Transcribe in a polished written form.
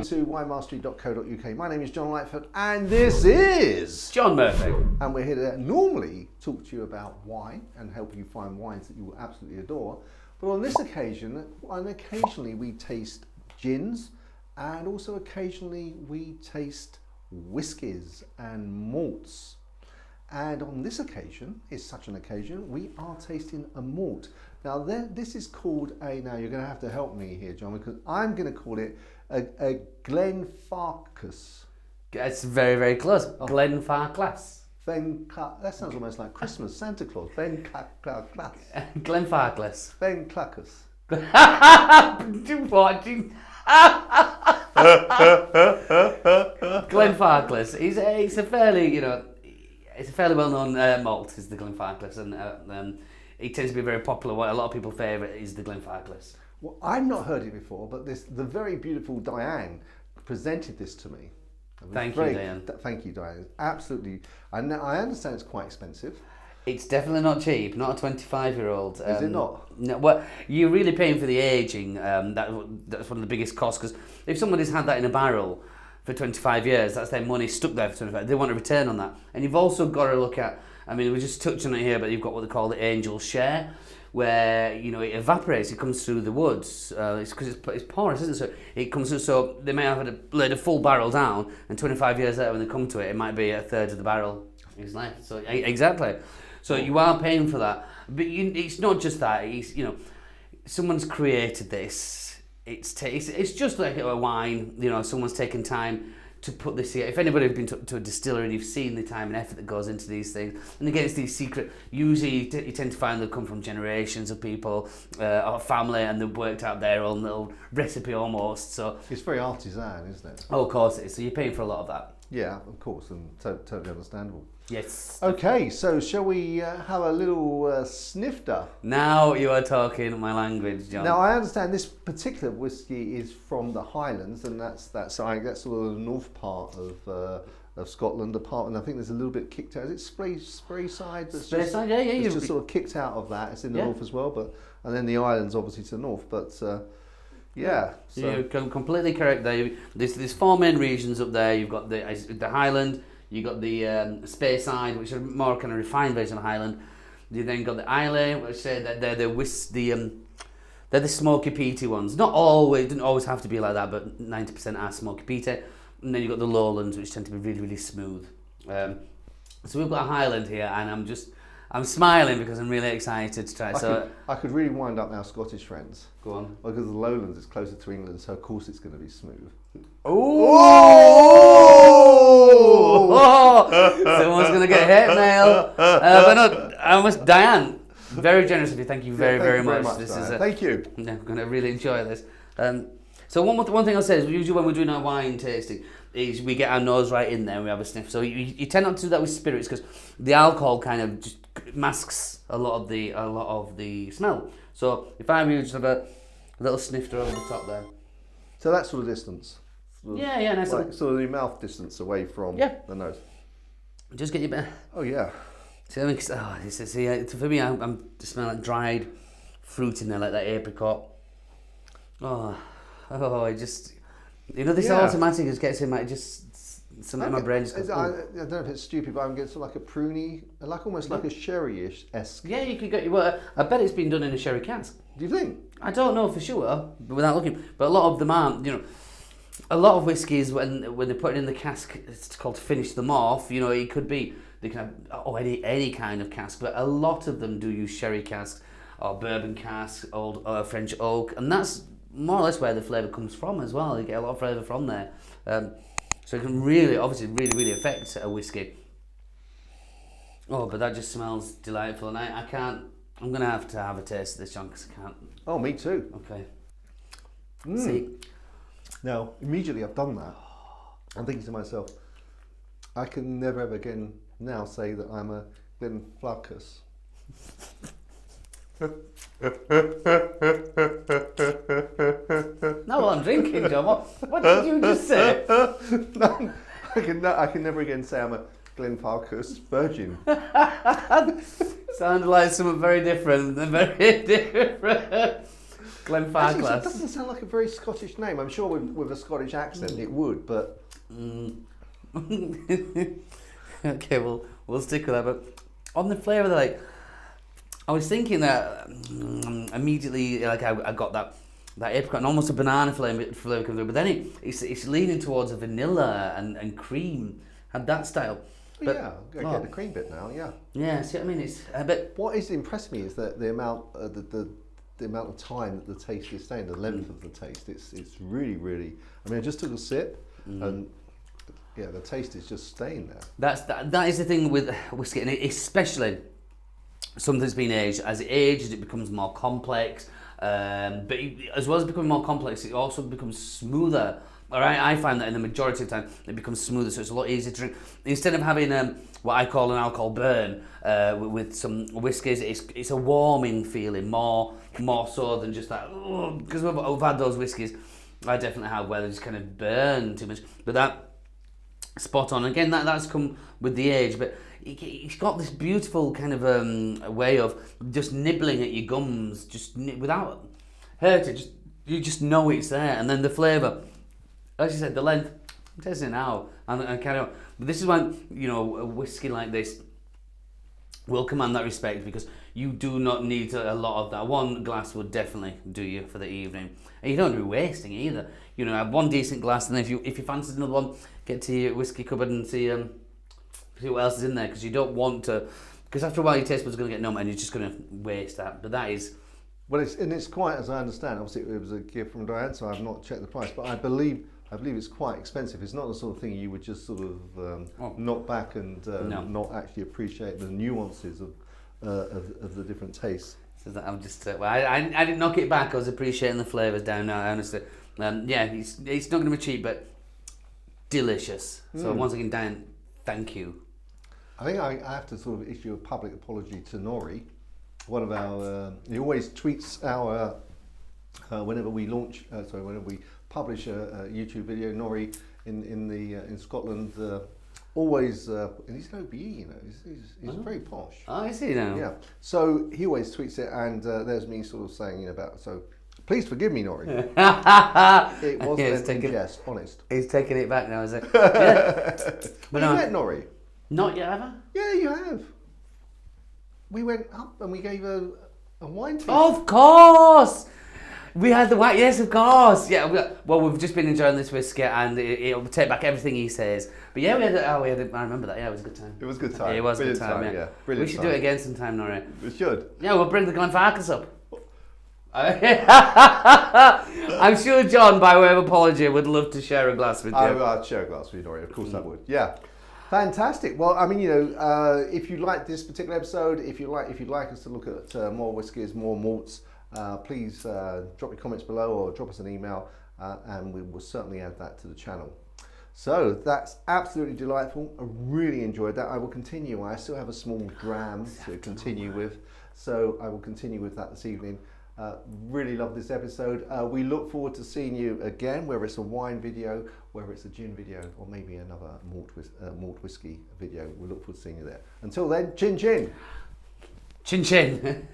to winemastery.co.uk. My name is John Lightfoot and this is John Murphy. And we're here to normally talk to you about wine and help you find wines that you will absolutely adore. But on this occasion, occasionally we taste gins and also occasionally we taste whiskies and malts. And on this occasion, it's such an occasion, we are tasting a malt. Now this is called now you're going to have to help me here, John, because I'm going to call it a Glenfarclas. It's very, very close. Glenfarclas. That sounds almost like Christmas, Santa Claus. Glenfarclas. Glenfarclas. Glenfarclas. Watching. Glenfarclas. It's a fairly, it's a fairly well-known malt, is the Glenfarclas, and it tends to be very popular. What a lot of people favourite is the Glenfarclas. Well, I've not heard it before, but the very beautiful Diane presented this to me. Thank you, Diane. Thank you, Diane. Absolutely. I understand it's quite expensive. It's definitely not cheap. Not a 25-year-old. Is it not? No. Well, you're really paying for the aging. That's one of the biggest costs, because if somebody's had that in a barrel for 25 years, that's their money stuck there for 25. They want a return on that. And you've also got to look at, I mean, we're just touching on it here, but you've got what they call the angel share, where it evaporates. It comes through the woods. It's because it's porous, isn't it? So it comes through. So they may have laid a full barrel down, and 25 years later, when they come to it, it might be a third of the barrel is left. So exactly. So you are paying for that. But it's not just that. It's someone's created this. It's just like a wine. Someone's taken time to put this here. If anybody's been to a distillery and you've seen the time and effort that goes into these things, and again, it's these secret, usually you tend to find they come from generations of people or family, and they've worked out their own little recipe almost. So it's very artisan, isn't it? Oh, of course it is. So you're paying for a lot of that. Yeah, of course, and totally understandable. Yes. Okay, so shall we have a little snifter? Now you are talking my language, John. Now I understand this particular whiskey is from the Highlands, and that's sort of the north part of Scotland. And I think there's a little bit kicked out. Is it Sprayside? Sprayside, yeah. It's just sort of kicked out of that. It's in the north as well, and then the islands obviously to the north. But yeah, so you're completely correct there. There's four main regions up there. You've got the Highland. You got the Speyside, which are more kind of refined version of Highland. You then got the Islay, which say that they're the smoky peaty ones. Not always, didn't always have to be like that, but 90% are smoky peaty. And then you got the Lowlands, which tend to be really, really smooth. So we've got a Highland here, and I'm smiling because I'm really excited to try. I could really wind up our Scottish friends. Go on. Because the Lowlands is closer to England, so of course it's going to be smooth. Someone's going to get hate mail. But no, Diane, very generous of you. Thank you very much. Thank you. I'm going to really enjoy this. So one thing I'll say is, usually when we're doing our wine tasting, is we get our nose right in there and we have a sniff. So you tend not to do that with spirits, because the alcohol kind of just masks a lot of the smell. So if I just have a little snifter over the top there. So that sort of distance. Yeah, nice. Like sort of the mouth distance away from the nose. Just get your bit. Oh yeah. For me, I'm smelling like dried fruit in there, like that apricot. I just, this automatic just gets in my, something in my brain just goes, I don't know if it's stupid, but I'm getting sort of like a pruny, almost like a sherry-esque. Yeah, you could get, well, I bet it's been done in a sherry cask. Do you think? I don't know for sure, but without looking, but a lot of them aren't, a lot of whiskies, when they put it in the cask, it's called to finish them off, it could be, they can have, any kind of cask, but a lot of them do use sherry casks, or bourbon casks, old French oak, and that's more or less where the flavour comes from as well. You get a lot of flavour from there. So it can really affect a whiskey. Oh, but that just smells delightful, and I can't. I'm gonna have to have a taste of this, John, because I can't. Oh, me too. Okay. See. Now, immediately I've done that. I'm thinking to myself, I can never ever again now say that I'm a Glenfarclas. No, I'm drinking, John. What did you just say? No, I can never again say I'm a Glenfarclas virgin. Sounded like something very different. Actually, Glenfarclas. it doesn't sound like a very Scottish name. I'm sure with a Scottish accent it would, but Okay, we'll stick with that. But on the flavour, like, I was thinking that immediately, like I got that apricot and almost a banana flavour comes through, but then it's leaning towards a vanilla and cream, had that style. But, yeah, I get the cream bit now. Yeah. Yeah, see what I mean? It's a bit. What is impressed me is that the amount the amount of time that the taste is staying, the length of the taste. It's really, really. I mean, I just took a sip, and yeah, the taste is just staying there. That is the thing with whiskey, and especially something that's been aged. As it ages, it becomes more complex. But as well as becoming more complex, it also becomes smoother. Or I find that in the majority of the time, it becomes smoother, so it's a lot easier to drink. Instead of having what I call an alcohol burn with some whiskies, it's a warming feeling, more so than just that. Because we've had those whiskies, I definitely have, where they just kind of burn too much. But that, spot on. Again, that's come with the age, but it's got this beautiful kind of way of just nibbling at your gums, just without hurting. You just know it's there, and then the flavour. As you said, the length, I'm tasting it now, and carry on. But this is when, a whiskey like this will command that respect, because you do not need a lot of that. One glass would definitely do you for the evening. And you don't be wasting it either. Have one decent glass, and then if you fancy another one, get to your whiskey cupboard and see what else is in there, because you don't want to, because after a while your taste buds are going to get numb and you're just going to waste that. But that is... Well, it's quite, as I understand, obviously it was a gift from Diane, so I've not checked the price, but I believe it's quite expensive. It's not the sort of thing you would just sort of knock back and not actually appreciate the nuances of the different tastes. So that I'm just I didn't knock it back. I was appreciating the flavours down now, honestly. It's not going to be cheap, but delicious. So once again, Dan, thank you. I think I have to sort of issue a public apology to Nori. One of our he always tweets our whenever we publish a YouTube video. Nori in Scotland always, and he's an OBE, he's very posh. Oh, I see now. Yeah, so he always tweets it, and there's me sort of saying about, so please forgive me, Nori. It wasn't in jest, honest. He's taking it back now, is it? Yeah. But you met Nori? Not yet, have I? Yeah, you have. We went up and we gave a wine tasting. Of course! We had the wine, yes, of course. Yeah, we've just been enjoying this whiskey, and it'll take back everything he says. But yeah, I remember that. Yeah, it was a good time. It was a good time. It was a good time. Yeah. We should do it again sometime, Nori. We should. Yeah, we'll bring the Glenfarclas up. I'm sure John, by way of apology, would love to share a glass with you. I'd share a glass with you, Nori. Of course I would. Yeah. Fantastic. Well, I mean, if you like this particular episode, if you'd like us to look at more whiskies, more malts, please drop your comments below or drop us an email, and we will certainly add that to the channel. So that's absolutely delightful. I really enjoyed that. I will continue. I still have a small dram to continue with, so I will continue with that this evening. Really love this episode. We look forward to seeing you again, whether it's a wine video, whether it's a gin video, or maybe another malt whiskey video. We look forward to seeing you there. Until then, chin chin. Chin chin.